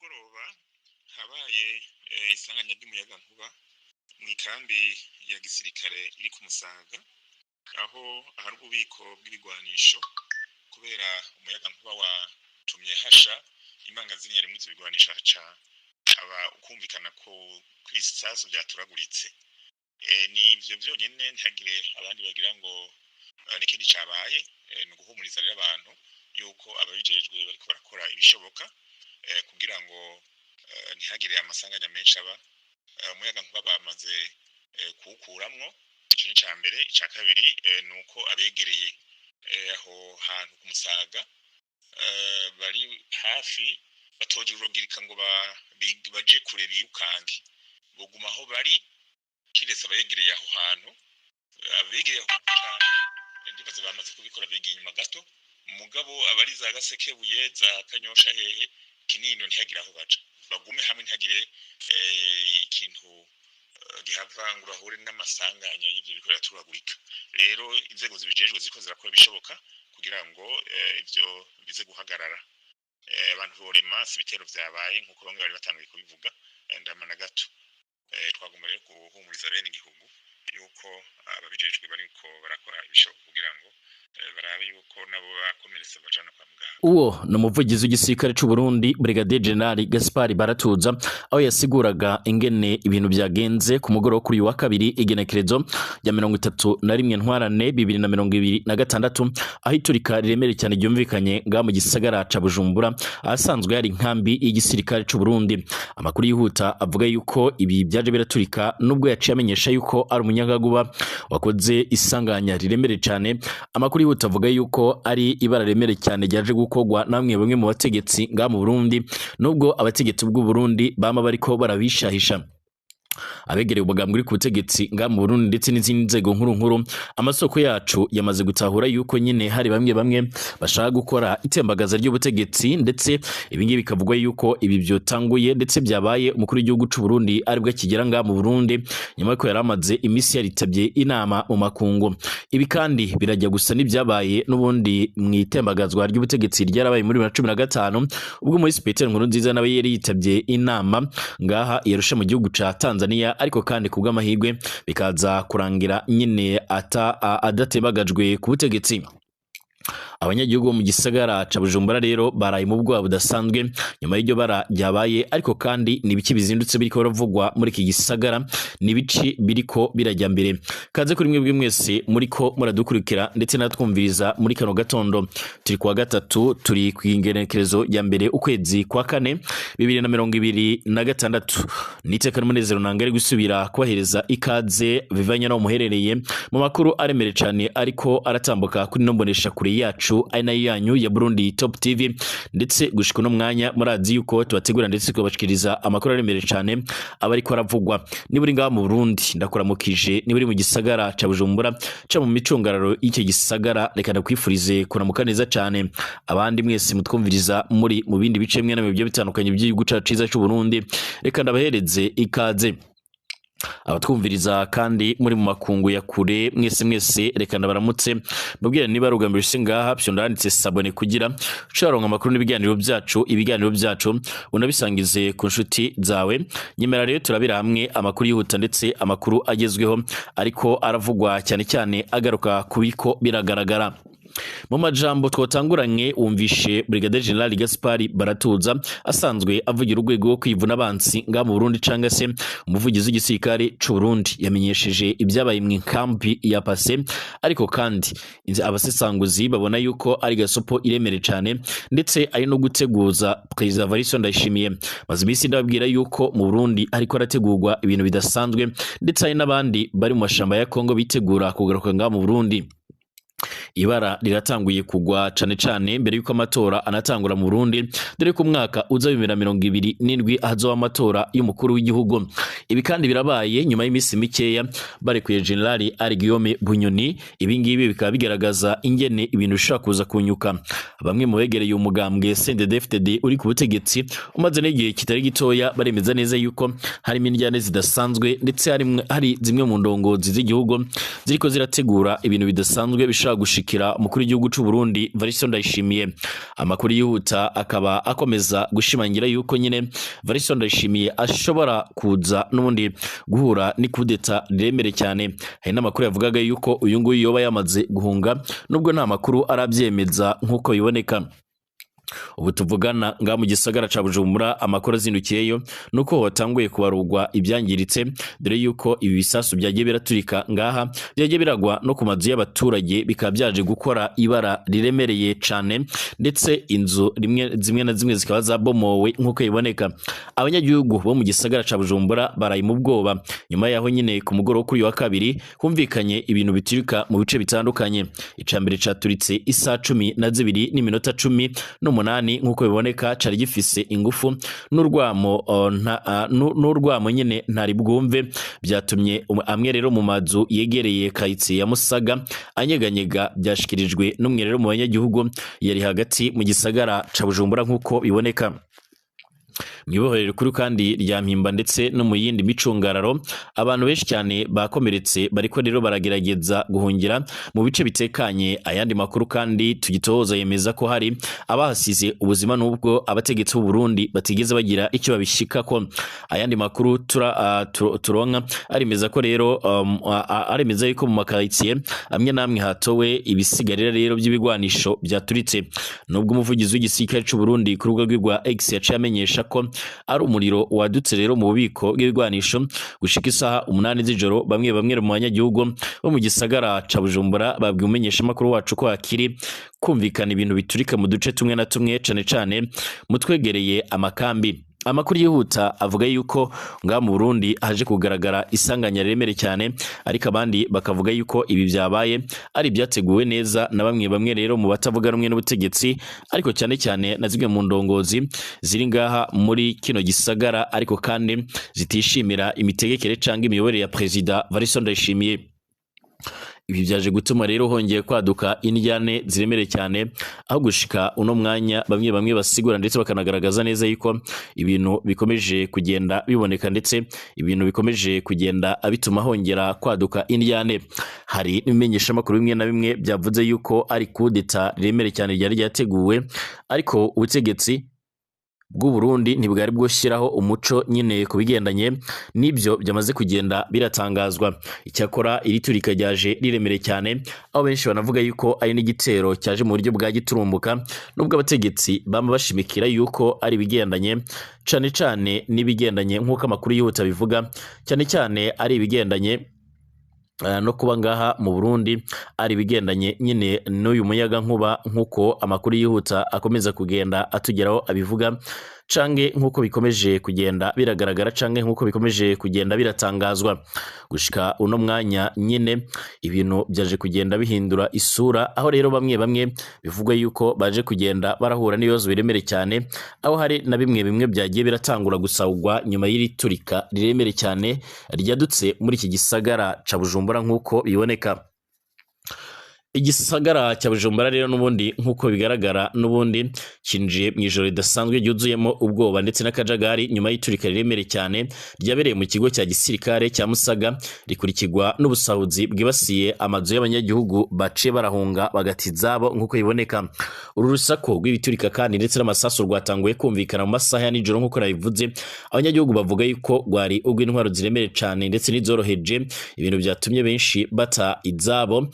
mugoroba habaye isanganya ry'umuyaga nkuba mu ikambi ya gisirikare iri ku Musaga aho ahari ububiko bw'ibigwanisho kubera umuyaga nkuba watumye hasha imangazini yari muzi bigwanisha haca aba ukumvikana ko kwisasu byaturaguritse nivyo byonyene ntihagire abandi bagira ngo nikindi cabaye no guhumuriza rero abantu yuko ababijejwe bariko barakora ibishoboka kugira ngo ntihagire amasanganya menshi aba umuyaga nkuba bamaze kuwukuramwo ico ni cambere ica kabiri nuko abegereye aho hantu ku Musaga bari hafi batoje urugirika ngo baje kure birukange boguma aho bari kiretse abegereye aho hantu abegereye aho cyane ndibaza bamaze kubikora bigiye inyuma gato mugabo abari za Gasekebuye za Kanyosha hehe Kinindo ntihagira aho baca bagume hamwe ntihagire ikintu gihava ngo bahure n'amasanganya y'ibyo bikorera turagurika rero inzego zibijejwe ziko zirakora bishoboka kugira ngo ivyo bize guhagarara abantu borema ibitero vyabaye nkuko bamwe bari batangiye kubivuga ndamana gato twagomba rero guhumuriza bene igihugu yuko ababijejwe bariko barakora ibishoboka kugira ngo barabe yuko nabo bakomeretse bajana kwa muganga. Uwo no muvugizi w'igisirikare c'u Burundi Brigadier General Gaspard Baratuza aho yasiguraga ingene ibintu byagenze ku mugoro kuri wa kabiri igenekerezo ya 31 ntwarane 2026 aho iturika riremere cyane ryumvikanye nga mu gisagara ca Bujumbura asanzwe yari nkambi y'igisirikare c'u Burundi. Amakuru yihuta avuga yuko ibi byaje biraturika nubwo yaciye amenyesha yuko ari umunyagaguba wakoze isanganya riremere cyane. Amakuru yihuta avuga yuko ari ibara remere cyane ryaje gukogwa namwe bamwe mu bategetsi nga mu Burundi nubwo abategetsi bw'u Burundi bama bariko barabishahisha abegereye ubugambwe uri ku butegetsi nga mu Burundi ndetse n'izindi nzego nkuru amasoko yacu yamaze gutahura yuko nyine hari bamwe bashaka gukora itembagaza ry'ubutegetsi ndetse ibingi bikavugwa yuko ibi byotanguye ndetse byabaye umukuru w'igihugu c'u Burundi aribwo kigera nga mu Burundi nyuma yuko yaramaze imisi yaritabye inama mu makungu. Ibi kandi birajya gusa n'ibyabaye n'ubundi mu itembagazwa ry'ubutegetsi ryarabaye muri 2015 ubwo muri Peter Nkurunziza nawe yari yitabye inama ngaha yarusha mu gihugu ca Tanzania ariko kandi kubw'amahirwe bikaza kurangira nyine adatebagajwe ku butegetsi. Abanyagihugu mu gisagara ca Bujumbura rero baraye mu bwoba budasanzwe nyuma y'iryo bara ryabaye ariko kandi nibiki bizindutse biriko baravugwa muri iki gisagara nibici biriko birajya mbere. Kaze kuri mwebwe mwese muriko muradukurikira ndetse natwumviriza muri kano gatondo turi kwa gatatu turi kwingenekerezo ya mbere ukwezi kwa kane 2026 niteka n'umunezero nangari gusubira kubahereza ikaze bivanye no muherereye mu makuru aremere cyane ariko aratambuka kuri nombonesha kure yacu aina yanyu ya Burundi Top TV ndetse gushika no mwanya murazi yuko tubategura ndetse kubashikiriza amakuru aremere cyane abari ko aravugwa niburi ngaha mu Burundi ndakuramukije niburi mu gisagara ca Bujumbura ca mu micungararo y'icyo gisagara reka ndakwifurize kuramuka neza cyane abandi mwese mutwumviriza muri mu bindi bice mwe na byo bitandukanye by'igihugu cacu ciza cy'u Burundi reka ndabahereze ikaze. Abatwumviriza kandi muri mu makungu ya kure mwese reka ndabaramutse mbabwira niba rugambirije ngaha byo ndanditse sabone kugira ucaronka amakuru n'ibiganiro byacu unabisangize ku nshuti zawe nyemera rero turabira hamwe amakuru yihuta ndetse amakuru agezweho ariko aravugwa cyane agaruka kubiko biragaragara. Mu majambo twotanguranye umvishe Brigadier General Gaspard Baratuza asanzwe avugira urwego rwo kwivuna abansi nga mu Burundi canga se umuvugizi w'igisirikare c'u Burundi yamenyesheje ibyabaye mu kampi ya Pase ariko kandi abasesanguzi babona yuko ari gasopo iremere cyane ndetse ari no guteguza President Evariste Ndayishimiye mazimisi ndababwira yuko mu Burundi ariko arategurwa ibintu bidasanzwe ndetse ari nabandi bari mu mashamba ya Kongo bitegura kugaruka nga mu Burundi. Ibara riratanguye kugwa cane mbere yuko amatora anatangura mu Burundi dore ko mwaka uza 2027 ahazo amatora y'umukuru w'igihugu. Ibi kandi birabaye nyuma y'imisi mikeya barekuye General Guillaume Bunyoni. Ibi ngibi bikaba bigaragaza ingene ibintu bishaka kuza kunyuka. Bamwe mu begereye umugambwe CNDD-FDD uri ku butegetsi umaze n'igihe kitari gitoya baremeza neza yuko hari iminjyane zidasanzwe ndetse hari zimwe mu ndongozi z'igihugu ziriko zirategura ibintu bidasanzwe bishaka gushika gushikira umukuru w'igihugu c'u Burundi Variston Ndayishimiye. Amakuru yihuta akaba akomeza gushimangira yuko nyine Variston Ndayishimiye ashobora kuza n'ubundi guhura ni kudeta riremere cyane. Hari n'amakuru yavugaga yuko uyu nguyu yoba yamaze guhunga nubwo nta makuru arabyemeza nk'uko biboneka. Ubu tuvugana nga mu gisagara ca Bujumbura amakuru azindukiyeyo nuko watanguye kubarugwa ibyangiritse dore yuko ibi bisasu byagiye biraturika ngaha byagiye biragwa no ku mazu y'abaturage bikaba byaje gukora ibara riremereye cane ndetse inzu zimwe na zimwe zikaba zabomowe nk'uko iboneka. Abanyagihugu bo mu gisagara ca Bujumbura baraye mu bwoba nyuma yaho nyine ku mugoroba kuri wa kabiri humvikanye ibintu biturika mu bice bitandukanye. Icambere caturitse isa 12 n'iminota 10 n'umunani nk'uko biboneka cari gifise ingufu n'urwamo nyine ntari bwumve byatumye amwe rero mu mazu yegereye kayitsi ya Musaga anyeganyega byashikirijwe n'umwe rero mu banyagihugu yari hagati mu gisagara ca Bujumbura nk'uko biboneka. Mwibohorere kuri kandi rya Mpimba ndetse no mu yindi micungararo abantu benshi cyane bakomeretse bariko rero baragerageza guhungira mu bice bitekanye. Ayandi makuru kandi tugitohoza yemeza ko hari abahasize ubuzima nubwo abategetsi b'u Burundi batigeze bagira icyo babishikako. Ayandi makuru turonka arimeza ko rero arimeza yuko mu makaritsiye amwe namwe hatowe ibisigarira rero by'ibigwanisho byaturitse nubwo umuvugizi w'igisirikare cy'u Burundi ku rubuga rwa X yaciye amenyesha ko ari umuriro wadutse rero mu bubiko bw'ibigwanisho gushika isaha 8 z'ijoro. Bamwe mu banyagihugu bo mu gisagara ca Bujumbura babwiye umenyesha makuru wacu ko akiri kumvikana ibintu biturika mu duce tumwe na tumwe cane mutwegereye amakambi. Amakuru yihuta avuga yuko nga mu Burundi haje kugaragara isanganya riremere cyane ariko abandi bakavuga yuko ibi byabaye ari byateguwe neza na bamwe rero mu batavuga rumwe n'ubutegetsi ariko cyane na zimwe mu ndongozi ziri ngaha muri kino gisagara ariko kandi zitishimira imitegekere cyangwa imiyoborere ya President Variston Ndayishimiye. Ibi byaje gutuma rero hongeye kwaduka indyane ziremere cyane aho gushika uno mwanya bamwe basigura ndetse bakanagaragaza neza yuko ibintu bikomeje kugenda biboneka ndetse ibintu bikomeje kugenda bituma hongera kwaduka indyane. Hari n'ibimenyesha makuru bimwe na bimwe byavuze yuko ari kudeta riremere cyane ryari ryateguwe ariko ubutegetsi bw'u Burundi ntibwari bwoshyiraho umuco nyine kubigendanye nibyo byamaze kugenda biratangazwa. Icyakora iri turika ryaje riremere cyane aho benshi banavuga yuko ari n'igitero cyaje mu buryo bwa giturumbuka nubwo abategetsi bama bashimikira yuko ari bigendanye cane n'ibigendanye nk'uko amakuru yihuta bivuga cyane ari ibigendanye no kuba ngaha mu Burundi ari bigendanye nyine n'uyu muyaga nkuba nk'uko amakuru yihuta akomeza kugenda atugeraho abivuga cange nk'uko bikomeje kugenda biragaragara cange nk'uko bikomeje kugenda biratangazwa. Gushika uno mwanya nyine ibintu byaje kugenda bihindura isura aho rero bamwe bivugwa yuko baje kugenda barahura n'ibibazo biremere cyane aho hari na bimwe byagiye biratangura gusawugwa nyuma y'iri turika riremere cyane ryadutse muri iki gisagara ca Bujumbura nk'uko biboneka. Igisagara cya Bujumbura rero n'ubundi nk'uko bigaragara n'ubundi kinjiye mu ijoro ridasanzwe ryuzuyemo ubwoba ndetse n'akajagari nyuma y'iturika riremere cyane ryabereye mu kigo cya gisirikare cya Musaga rikurikirwa n'ubusahuzi bwibasiye amazu y'abanyagihugu bace barahunga bagati zabo nk'uko biboneka. Uru rusako rw'ibiturika kandi ndetse n'amasasu rwatanguye kumvikana mu masaha ya nijoro nk'uko nabivuze. Abanyagihugu bavuga yuko rwari urw'intwaro ziremere cyane ndetse n'izoroheje ibintu byatumye benshi bata izabo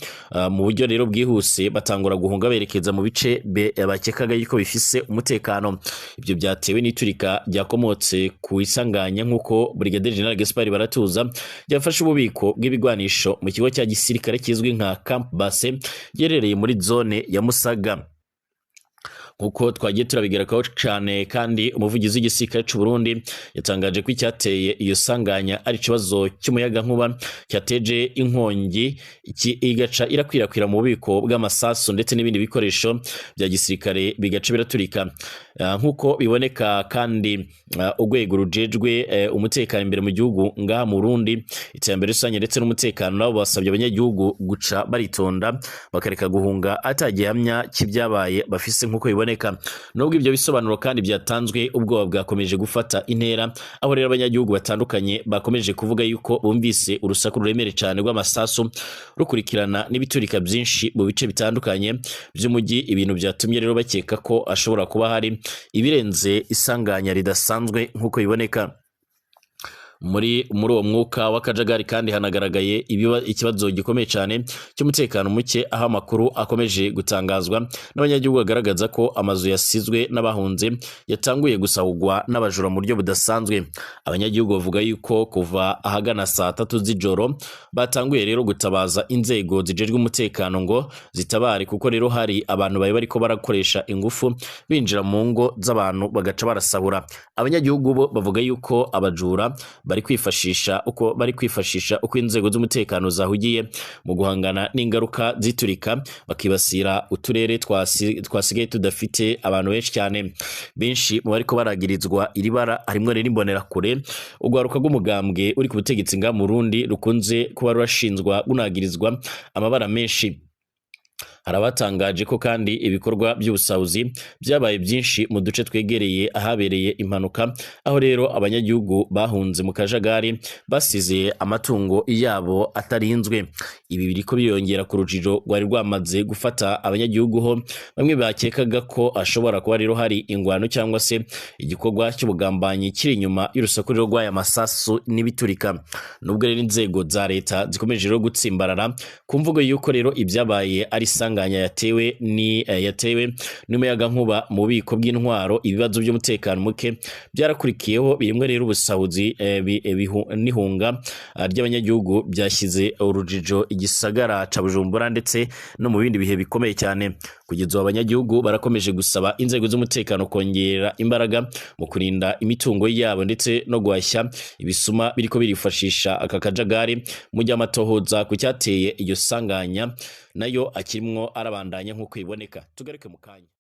mu buryo rero bwihuse batangura guhunga berekeza mu bice bakekaga yuko bifise umutekano. Ibyo byatewe n'iturika ryakomotse ku isanganya nk'uko Brigadier General Gaspard Baratuza yafashe ububiko bw'ibigwanisho mu kigo cya gisirikare kizwi nka Camp Base yerereye muri zone ya Musaga. Nkuko twagiye turabigerakaho cyane kandi umuvugizi w'igisirikare cy'u Burundi yatangaje ko icyateye iyo sanganya ari ikibazo cy'umuyaga nkuba cyateje inkongi igaca irakwirakwira mu bubiko bw'amasasu ndetse n'ibindi bikoresho bya gisirikare bigaca biraturika. Nkuko biboneka kandi urwego rujejwe umutekano imbere mu gihugu ngaha mu Burundi iterambere rusange ndetse n'umutekano nabo basabye abanyagihugu guca baritonda bakareka guhunga atagihamya cy'ibyabaye bafise nkuko biboneka iboneka. Nubwo ibyo bisobanuro kandi byatanzwe, ubwoba bwakomeje gufata intera, aho rero abanyagihugu batandukanye bakomeje kuvuga yuko bumvise urusaku ruremere cyane rw'amasasu rukurikirana n'ibiturika byinshi mu bice bitandukanye by'umujyi, ibintu byatumye rero bakeka ko ashobora kuba hari ibirenze isanganya ridasanzwe nk'uko biboneka. Muri uwo mwuka w'akajagari kandi hanagaragaye ikibazo gikomeye cyane cy'umutekano muke, aho amakuru akomeje gutangazwa n'abanyagihugu bagaragaza ko amazu yasizwe n'abahunze yatanguye gusahugwa n'abajura mu buryo budasanzwe. Abanyagihugu bavuga yuko kuva ahagana saa 3 z'ijoro batanguye rero gutabaza inzego zijejwe umutekano ngo zitabare, kuko rero hari abantu bariko barakoresha ingufu binjira mu ngo z'abantu bagaca barasahura. Abanyagihugu bo bavuga yuko abajura bari kwifashisha uko inzego z'umutekano zahugiye mu guhangana n'ingaruka ziturika, bakibasira uturere twasigaye tudafite abantu benshi cyane. Benshi mu bariko baragirizwa iri bara harimwo rero imbonerakure, urwaruka rw'umugambwe uri ku butegetsi nga mu Burundi rukunze kuba rurashinzwa gunagirizwa amabara menshi. Harabatangaje ko kandi ibikorwa by'ubusahuzi byabaye byinshi mu duce twegereye ahabereye impanuka, aho rero abanyagihugu bahunze mu kajagari basize amatungo yabo atarinzwe. Ibi biriko biyongera ku rujijo rwari rwamaze gufata abanyagihugu, ho bamwe bakekaga ko ashobora kuba rero hari ingwano cyangwa se igikorwa cy'ubugambanyi kiri inyuma y'urusaku rw'aya masasu n'ibiturika. Nubwo rero inzego za leta zikomeje rero gutsimbarara ku mvugo yuko rero ibyabaye ari isanganya yatewe n'umuyaga nkuba mu bubiko bw'intwaro, ibibazo by'umutekano muke byarakurikiyeho, birimwe rero ubusahuzi n'ihunga ry'abanyagihugu byashyize urujijo igisagara ca Bujumbura ndetse no mu bindi bihe bikomeye cyane. Kugeza ubu abanyagihugu barakomeje gusaba inzego z'umutekano kongera imbaraga mu kurinda imitungo yabo ndetse no guhashya ibisuma biriko birifashisha aka kajagari mu gihe amatohoza ku cyateye iyo sanganya nayo akirimwo arabandanya nk'uko iboneka. Tugaruke mu kanya.